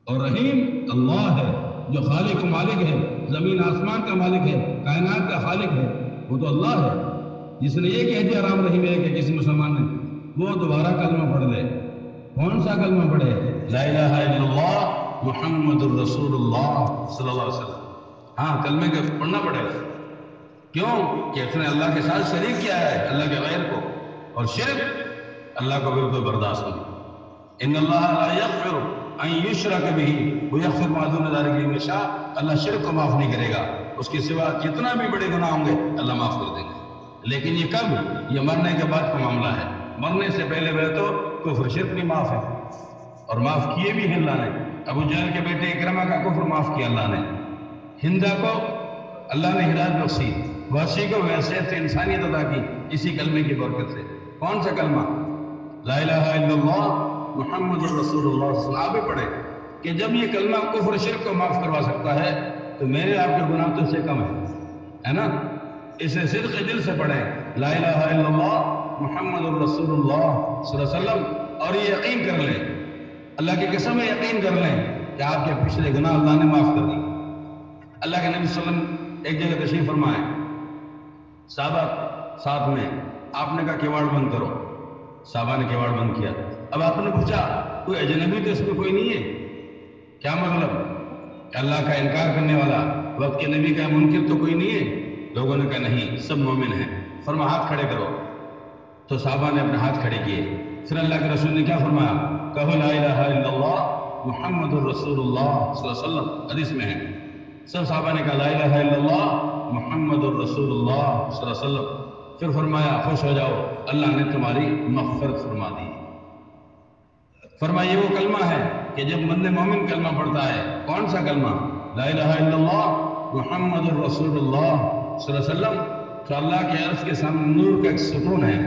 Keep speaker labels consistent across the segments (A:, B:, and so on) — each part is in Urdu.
A: اور رحیم اللہ ہے جو خالق و مالک ہے، زمین آسمان کا مالک ہے، کائنات کا خالق ہے، وہ تو اللہ ہے۔ جس نے یہ کہہ دیا رام رحیم ہے کہ کسی مسلمان نے، وہ دوبارہ کلمہ پڑھ لے۔ کون سا کلمہ پڑھے؟ لا الہ الا اللہ محمد الرسول اللہ صلی اللہ علیہ وسلم۔ ہاں، کلمے کا پڑھنا پڑے گا۔ کیوں کہ اس نے اللہ کے ساتھ شریک کیا ہے، اللہ کے غیر کو، اور شرک اللہ کو بالکل برداشت نہیں۔ ان اللہ لا یغفر ان یشرک بہ ویغفر ما دون ذلک لمن یشاء۔ اللہ شرک کو معاف نہیں کرے گا، اس کے سوا جتنا بھی بڑے گناہ ہوں گے اللہ معاف کر دیں گے۔ لیکن یہ کب؟ یہ مرنے کے بعد کا معاملہ ہے۔ مرنے سے پہلے تو کفر شرک بھی معاف ہے، اور معاف کیے بھی ہیں اللہ نے۔ ابو جہل کے بیٹے اکرمہ کا کفر معاف کیا اللہ نے۔ ہندا کو اللہ نے ہدایت بخشی، وحشی کو حیثیت انسانیت عطا کی اسی کلمے کی برکت سے۔ کون سا کلمہ؟ لا الہ الا اللہ محمد الرسول اللہ صلی اللہ علیہ وسلم۔ آپ بھی پڑھے کہ جب یہ کلمہ کفر شرک کو معاف کروا سکتا ہے تو میرے آپ کے گناہ تو اس سے کم ہے نا؟ اسے صدق دل سے پڑھیں، لا الہ الا اللہ محمد الرسول اللہ صلی اللہ علیہ وسلم، اور یہ یقین کر لیں، اللہ کی قسم ہے یقین کر لیں کہ آپ کے پچھلے گناہ اللہ نے معاف کر دی۔ اللہ کے نبی صلی اللہ علیہ وسلم ایک جگہ تشریف فرمائے، صحابہ ساتھ میں، آپ نے کہا کیواڑ بند کرو، صحابہ نے کیواڑ بند کیا۔ اب آپ نے پوچھا کوئی اجنبی تو اس میں کوئی نہیں ہے؟ کیا مطلب؟ کہ اللہ کا انکار کرنے والا، وقت کے نبی کا منکر تو کوئی نہیں ہے؟ لوگوں نے کہا نہیں، سب مومن ہیں۔ فرمایا ہاتھ کھڑے کرو، تو صحابہ نے اپنے ہاتھ کھڑے کیے۔ پھر اللہ کے رسول نے کیا فرمایا؟ کہو لا الہ الا اللہ محمد الرسول اللہ صلی اللہ علیہ وسلم، حدیث میں ہے۔ سب صحابہ نے کہا لا الہ الا اللہ محمد الرسول اللہ صلی اللہ علیہ وسلم۔ پھر فرمایا خوش ہو جاؤ، اللہ نے تمہاری مغفرت فرما دی۔ فرمایا یہ وہ کلمہ ہے کہ جب بندے مومن کلمہ پڑھتا ہے، کون سا کلمہ؟ لا الہ الا اللہ محمد الرسول اللہ صلی اللہ علیہ وسلم، تو اللہ کے عرش کے سامنے نور کا ایک ستون ہے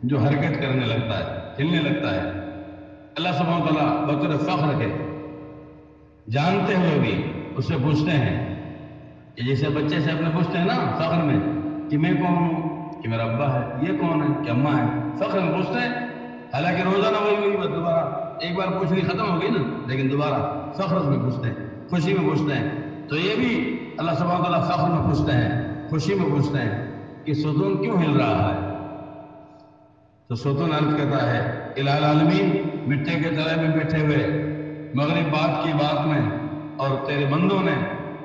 A: جو حرکت کرنے لگتا ہے، ہلنے لگتا ہے۔ اللہ سبحانہ وتعالیٰ بطور فخر کے، جانتے ہوئے بھی اس سے پوچھتے ہیں کہ جیسے بچے سے اپنے پوچھتے ہیں نا فخر میں کہ میں کون ہوں، کہ میرا ابا ہے، یہ کون ہے، کہ اماں ہے، فخر میں پوچھتے ہیں۔ حالانکہ روزانہ وہی بات دوبارہ، ایک بار پوچھنی ختم ہو گئی نا، لیکن دوبارہ فخر میں پوچھتے ہیں، خوشی میں پوچھتے ہیں۔ تو یہ بھی اللہ سبحانہ وتعالیٰ فخر میں پوچھتے ہیں، خوشی میں پوچھتے ہیں کہ ستون کیوں ہل رہا ہے؟ تو ستون عرض کہتا ہے الہ العالمین، مٹی کے تلے میں بیٹھے ہوئے مغرب بات کی بات میں، اور تیرے بندوں نے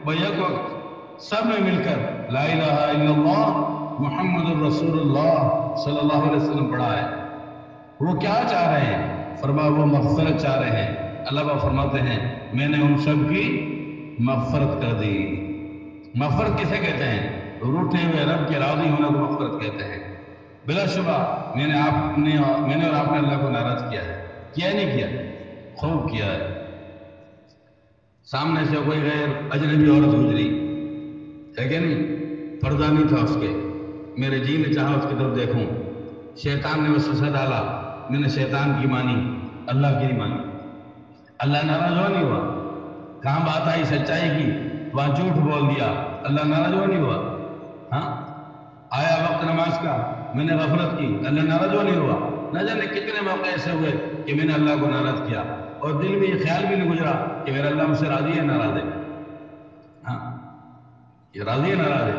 A: بیک وقت سب نے مل کر لا الہ الا اللہ محمد الرسول اللہ صلی اللہ علیہ وسلم پڑھا ہے۔ وہ کیا چاہ رہے ہیں؟ فرمایا وہ مغفرت چاہ رہے ہیں۔ اللہ پاک فرماتے ہیں میں نے ان سب کی مغفرت کر دی۔ مغفرت کسے کہتے ہیں؟ روٹھے ہوئے رب کے راضی ہونے کو مغفرت کہتے ہیں۔ بلا شبہ میں نے اور آپ نے اللہ کو ناراض کیا ہے، کیا نہیں کیا؟ خوب کیا ہے۔ سامنے سے کوئی غیر اجنبی عورت گزری ہے کہ نہیں، پردہ نہیں تھا اس کے، میرے جی نے چاہا اس کی طرف دیکھوں، شیطان نے وسوسہ ڈالا، میں نے شیطان کی مانی، اللہ کی نہیں مانی۔ اللہ ناراض ہوا نہیں ہوا؟ کہاں بات آئی سچائی کی، وہاں جھوٹ بول دیا، اللہ ناراض ہوا نہیں ہوا؟ ہاں، آیا وقت نماز کا، میں نے غفلت کی، اللہ ناراض ہوا نہیں ہوا؟ نہ جانے کتنے موقع ایسے ہوئے کہ میں نے اللہ کو ناراض کیا، اور دل میں یہ خیال بھی نہیں گزرا کہ میرا اللہ مجھ سے راضی ہے ناراض ہے۔ ہاں، یہ راضی ہے ناراض ہے۔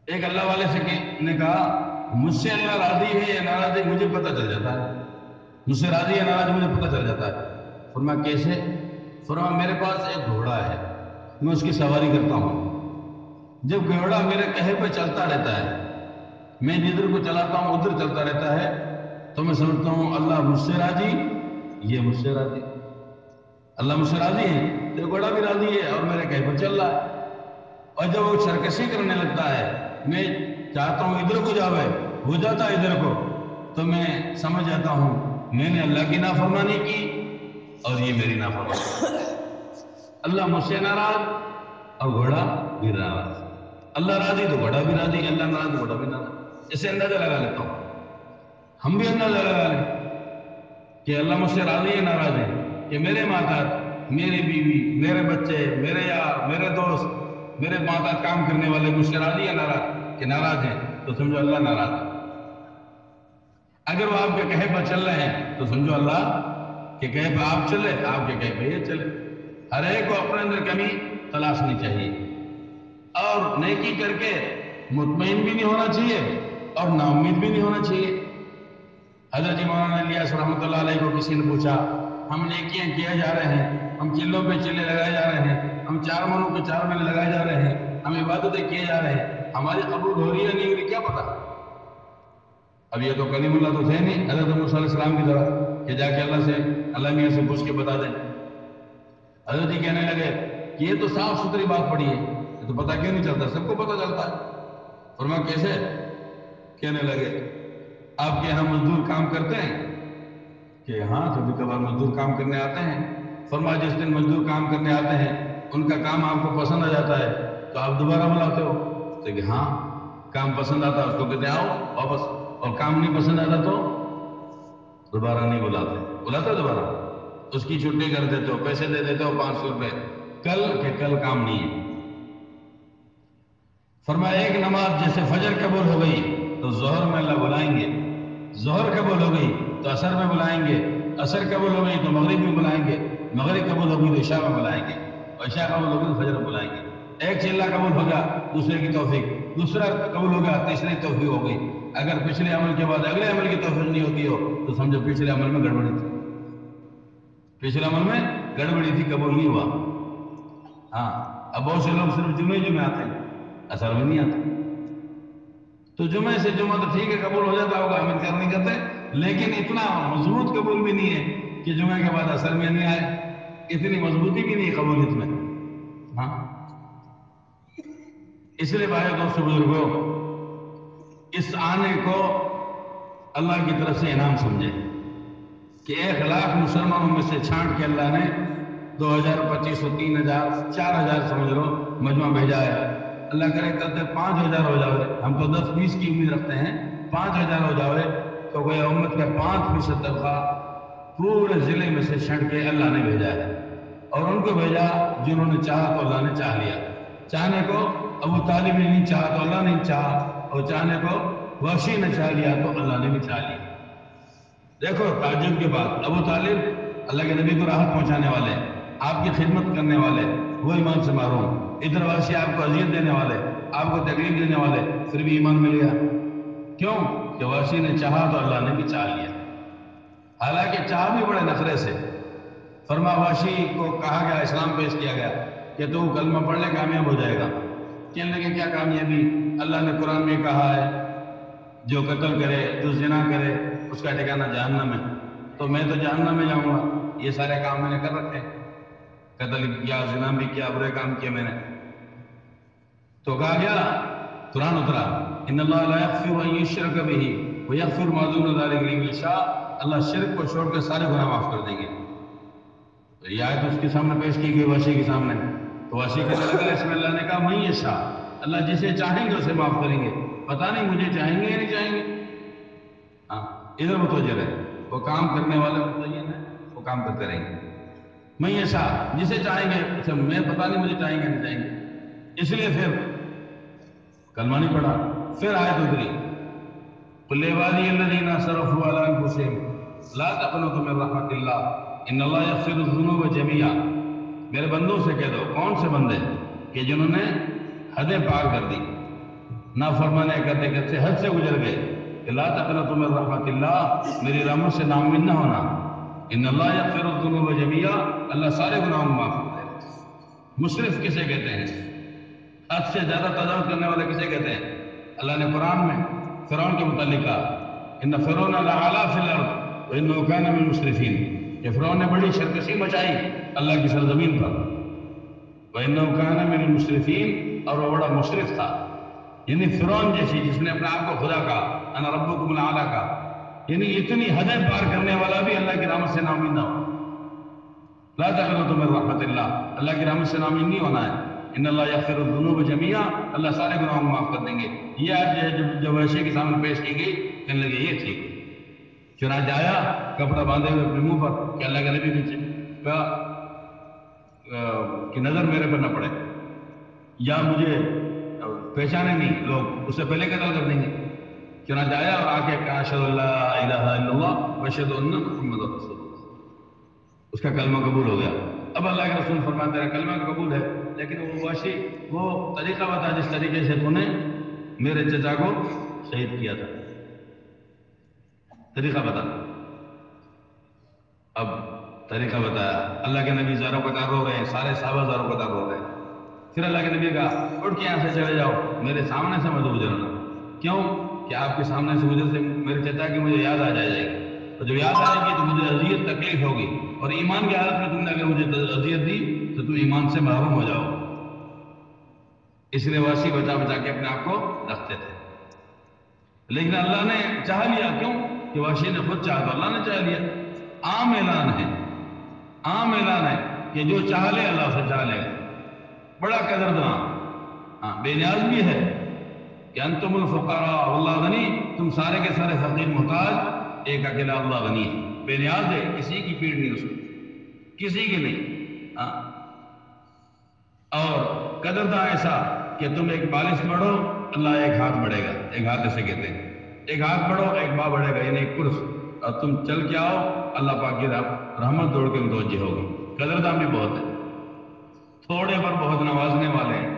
A: ایک اللہ والے سے نے کہا مجھ سے اللہ راضی ہے یا ناراض ہے مجھے پتہ چل جاتا ہے، مجھ سے راضی ہے ناراض مجھے پتہ چل جاتا ہے۔ فرمایا کیسے؟ فرمایا میرے پاس ایک گھوڑا ہے، میں اس کی سواری کرتا ہوں، جب گھوڑا میرے کہے پہ چلتا رہتا ہے، میں جدھر کو چلاتا ہوں ادھر چلتا رہتا ہے، تو میں سمجھتا ہوں اللہ مجھ سے راضی، یہ مجھ سے راضی، اللہ مجھ سے راضی ہے، تو گھوڑا بھی راضی ہے اور میرے کہے پر چل رہا ہے۔ اور جب وہ سرکشی کرنے لگتا ہے، میں چاہتا ہوں ادھر کو جاوے، ہو جاتا ہے ادھر کو، تو میں سمجھ جاتا ہوں میں نے اللہ کی نافرمانی کی اور یہ میری نافرمانی۔ اللہ مجھ سے ناراض اور گھوڑا بھی ناراض، اللہ راضی تو گھوڑا بھی راضی، اللہ ناراض تو گھوڑا بھی ناراض۔ اسے اندازہ لگا لیتا ہوں، ہم بھی اندازہ لگا لیں کہ اللہ مجھ سے راضی ہے ناراض ہے، کہ میرے ماتحت میری بیوی، میرے بچے، میرے یار، میرے دوست، میرے ماتحت کام کرنے والے مجھ سے راضی ہے ناراض، کہ ناراض ہیں تو سمجھو اللہ ناراض ہے۔ اگر وہ آپ کے کہے پر چل رہے ہیں تو سمجھو اللہ کہ کہیں پہ آپ چلے، آپ کے کہیں پہ یہ چلے. ہر ایک کو اپنے اندر کمی تلاشنی چاہیے، اور نیکی کر کے مطمئن بھی نہیں ہونا چاہیے اور نا امید بھی نہیں ہونا چاہیے. حضرت مولانا الیاس رحمۃ اللہ علیہ کو کسی نے پوچھا، ہم نیکیاں کیے جا رہے ہیں، ہم چلوں پہ چلے لگائے جا رہے ہیں، ہم چار منوں پہ چار منے لگائے جا رہے ہیں، ہم عبادتیں کیے جا رہے ہیں، ہماری قبول ہو رہی ہے نہیں ہو رہی کیا پتا. اب یہ تو کلیم اللہ تو تھے نہیں حضرت موسیٰ علیہ السلام کی طرح کہ جا کے اللہ میاں سے پوچھ کے بتا دیں. حضرت جی کہنے لگے کہ یہ تو صاف ستھری بات پڑی ہے، یہ تو پتہ کیوں نہیں چلتا، سب کو پتہ چلتا ہے. فرمایا کیسے؟ کہنے لگے آپ کے یہاں مزدور کام کرتے ہیں؟ کہ ہاں کبھی کبھار مزدور کام کرنے آتے ہیں. فرمایا جس دن مزدور کام کرنے آتے ہیں ان کا کام آپ کو پسند آ جاتا ہے تو آپ دوبارہ بلاتے ہو؟ تو کہ ہاں، کام پسند آتا ہے اس کو کہتے ہیں آؤ واپس، اور کام نہیں پسند آتا تو دوبارہ نہیں بلاتے دوبارہ، اس کی چھٹی کر دیتے ہو، پیسے دے دیتے ہو 500 روپے، کل کام نہیں ہے. فرمایا ایک نماز جیسے فجر قبول ہو گئی تو ظہر میں اللہ بلائیں گے، ظہر قبول ہو گئی تو عصر میں بلائیں گے، عصر قبول ہو گئی تو مغرب میں بلائیں گے، مغرب قبول ہو گئی تو عشاء میں بلائیں گے، اور عشاء قبول ہو گئی تو فجر میں بلائیں گے. ایک چلہ قبول ہو گیا دوسرے کی توفیق، دوسرا قبول ہو گیا تیسری توفیق ہو گئی. اگر پچھلے عمل کے بعد اگلے عمل کی توفیق نہیں ہوتی ہو تو سمجھو پچھلے عمل میں گڑبڑی تھی، پچھلے عمل میں گڑبڑی تھی، قبول نہیں ہوا. ہاں، اب بہت سے لوگ صرف جمعے آتے ہیں، اثر میں نہیں آتے. تو جمعے سے جمعہ تو ٹھیک ہے قبول ہو جاتا ہوگا، ہم انکار نہیں کرتے، لیکن اتنا مضبوط قبول بھی نہیں ہے کہ جمعے کے بعد اثر میں نہیں آئے، اتنی مضبوطی بھی نہیں ہے قبولیت میں. ہاں، اس لیے بھائی دوستو بزرگوں، اس آنے کو اللہ کی طرف سے انعام سمجھے کہ 1,00,000 مسلمانوں میں سے چھانٹ کے اللہ نے 2,000 2,500 3,000 4,000 سمجھ لو مجمع بھیجا ہے. اللہ کرے کرتے 5,000 ہو جاوے، ہم تو 10-20 کی امید رکھتے ہیں، 5,000 ہو جاوے تو گویا امت کا 5% طبقہ پورے ضلع میں سے چھنٹ کے اللہ نے بھیجا ہے. اور ان کو بھیجا جنہوں نے چاہا تو اللہ نے چاہ لیا. چاہنے کو ابو طالب نے نہیں چاہا تو اللہ نے چاہا، اور چاہنے کو وحشی نے چاہ لیا تو اللہ نے بھی چاہ لیا. دیکھو تعجب کے بعد ابو طالب اللہ کے نبی کو راحت پہنچانے والے، آپ کی خدمت کرنے والے، وہ ایمان سے محروم. ادھر وحشی آپ کو اذیت دینے والے، آپ کو تکلیف دینے والے، پھر بھی ایمان مل گیا. کیوں؟ کہ وحشی نے چاہا تو اللہ نے بھی چاہ لیا، حالانکہ چاہ بھی بڑے نخرے سے. فرما وحشی کو کہا گیا، اسلام پیش کیا گیا کہ تو کلمہ پڑھ لے کامیاب ہو جائے گا. کہنے لگے کیا کامیابی؟ اللہ نے قرآن میں کہا ہے جو قتل کرے، جو زنا کرے اس کا ٹھکانہ جہنم ہے، تو میں تو جہنم میں جاؤں گا، یہ سارے کام میں نے کر رکھے ہیں، قتل کیا، زنا بھی کیا، برے کام کیے میں نے. تو کہا گیا، قرآن اترا ان اللہ لا یغفر ان یشرک بہ ویغفر ما دون ذلک لمن یشاء، اللہ شرک کو چھوڑ کے سارے گناہ معاف کر دیں گے. تو یہ آیت اس کے سامنے پیش کی گئی وحشی کے سامنے، تو وحشی کہنے لگا اس میں اللہ نے کہا من یشاء، اللہ جسے چاہیں گے اسے معاف کریں گے، پتہ نہیں مجھے چاہیں گے یا نہیں چاہیں گے. ہاں، ادھر متوجہ رہے، وہ کام کرنے والے متعین ہیں، وہ کام کرتے رہیں گے. من یشاء، جسے چاہیں گے اسے، میں پتہ نہیں مجھے چاہیں گے نہیں چاہیں گے. اس لیے پھر کلمہ نہیں پڑھا. پھر آیت اتری قل لعبادی الذین اسرفوا علی انفسہم لا تقنطوا من رحمت اللہ ان اللہ یغفر الذنوب جميعا، میرے بندوں سے کہہ دو، کون سے بندے کہ جنہوں نے حدیں پار کر دی، نافرمانے کرتے کرتے حد سے گزر گئے، کہ لا تقنطوا من رحمت اللہ، میری رحمت سے نا امید نہ ہونا، ان اللہ یغفر الذنوب جميعا، اللہ سارے گناہوں کو معاف کر دے گا. مسرف کسے کہتے ہیں؟ حد سے زیادہ تجاوز کرنے والے کسے کہتے ہیں؟ اللہ نے قرآن میں فرعون کے متعلق کہا ان فرعون لعلا فی الارض وانه كان من المسرفین، کہ فرعون نے بڑی سرکشی مچائی اللہ کی سرزمین پر، وانه كان من المسرفین، اور وہ بڑا مسرف تھا. یعنی فرعون جیسی جس نے اپنے آپ کو خدا کہا، انا ربکم الاعلی کہا، یعنی اتنی حدیں پار کرنے والا بھی اللہ کی رحمت سے نا امید نہ ہو. لا تقنطوا من رحمت اللہ، اللہ کی رحمت سے نا امید نہیں ہونا ہے. ان اللہ یغفر الذنوب جميعا، اللہ سارے گناہوں کو معاف کر دیں گے. یہ آیت جو وحشی کے سامنے پیش کی گئی، کہنے لگے یہ ٹھیک ہے. چنانچہ آیا کپڑا باندھے ہوئے اپنے منہ پر کہ اللہ کے نبی کا کہ نظر میرے پر نہ پڑے، یا مجھے پہچانے نہیں لوگ، اس سے پہلے قتل کر دیں گے. چنانچہ آیا اور آ کے کہا اشہد ان لا الہ الا اللہ واشہد ان محمد رسول اللہ. اس کا کلمہ قبول ہو گیا. اب اللہ کے رسول فرماتے ہیں کلمہ قبول ہے لیکن وہ واشی وہ طریقہ بتا جس طریقے سے تو نے میرے چچا کو شہید کیا تھا، طریقہ بتا. اب طریقہ بتایا، اللہ کے نبی زاروں قطار ہو گئے، سارے صحابہ زاروں قطار ہو گئے. پھر اللہ کے نبی کہا اٹھ کے یہاں سے چلے جاؤ، میرے سامنے سے مت گزرنا. کیوں کہ آپ کے سامنے سے گزر سے میرے چچا کی مجھے یاد آ جائے گی، اور جب یاد آئے گی تو مجھے اذیت تکلیف ہوگی، اور ایمان کی حالت میں تم نے اگر مجھے اذیت دی تو تم ایمان سے محروم ہو جاؤ. اس لیے واسی بچا بچا کے اپنے آپ کو رکھتے تھے. لیکن اللہ نے چاہ لیا، کیوں کہ واشی نے خود چاہا تو اللہ نے چاہ لیا. عام اعلان ہے، عام اعلان ہے کہ جو چاہ لے اللہ سے چاہ لے گا. بڑا قدرداں، ہاں بے نیاز بھی ہے کہ انتم الفقراء واللہ غنی، تم سارے کے سارے فقیر محتاج، ایک اکیلا اللہ غنی ہے، بے نیاز ہے، کسی کی پیڑ نہیں اس کو، کسی کی نہیں. ہاں اور قدرداں ایسا کہ تم ایک بالش بڑھو اللہ ایک ہاتھ بڑھے گا، ایک ہاتھ ایسے کہتے ہیں، ایک ہاتھ بڑھو ایک باں بڑھے گا، یعنی ایک کرس، اور تم چل کے آؤ اللہ پاک کی رحمت دوڑ کے متوجہ ہوگی. قدرداں بھی بہت ہے، تھوڑے پر بہت نوازنے والے ہیں.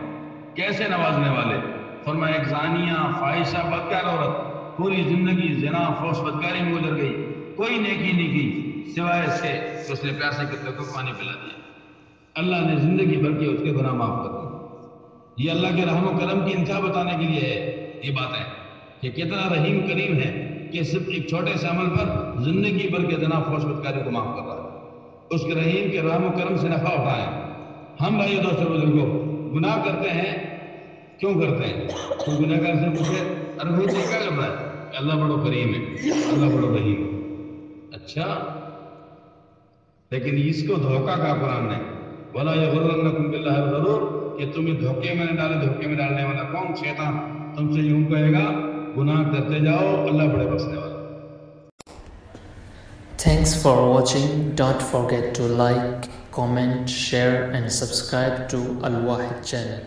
A: کیسے نوازنے والے؟ فرمایا ایک زانیہ فاحشہ بدکار عورت پوری زندگی زنا فحش بدکاری میں گزر گئی، کوئی نیکی نہیں کی سوائے اس سے کہ اس نے پیاسے کتے کو پانی پلا دیا، اللہ نے زندگی بھر کے اس کے گناہ معاف کر دیے. یہ اللہ کے رحم و کرم کی انتہا بتانے کے لیے ہے یہ باتیں کہ کتنا رحیم کریم ہے کہ صرف ایک چھوٹے سے عمل پر زندگی بھر کے زنا فحش بدکاری کو معاف کر رہا ہے. اس کے رحیم کے رحم و کرم سے نفع اٹھائیں. ہم بھائی دوستوں بزرگوں گناہ کرتے ہیں، کیوں کرتے ہیں؟ تو گناہ گار سے پوچھے ارے بھائی تو کیا کر رہا ہے؟ کہ اللہ بڑو کریم ہے، اللہ بڑو رحیم ہے. اچھا، لیکن اس کو دھوکہ کا قرآن نے وَلَا يَغُرَّنَّكُمْ بِاللَّهِ الْغَرُورُ کہ تمہیں دھوکے میں نہ ڈالے. دھوکے میں ڈالنے والا کون؟ شیطان. تم سے یوں کہے گا گناہ کرتے جاؤ اللہ بڑے بخشنے والا.
B: Thanks for watching. Don't forget to like, comment, share and subscribe to Al Wahid channel.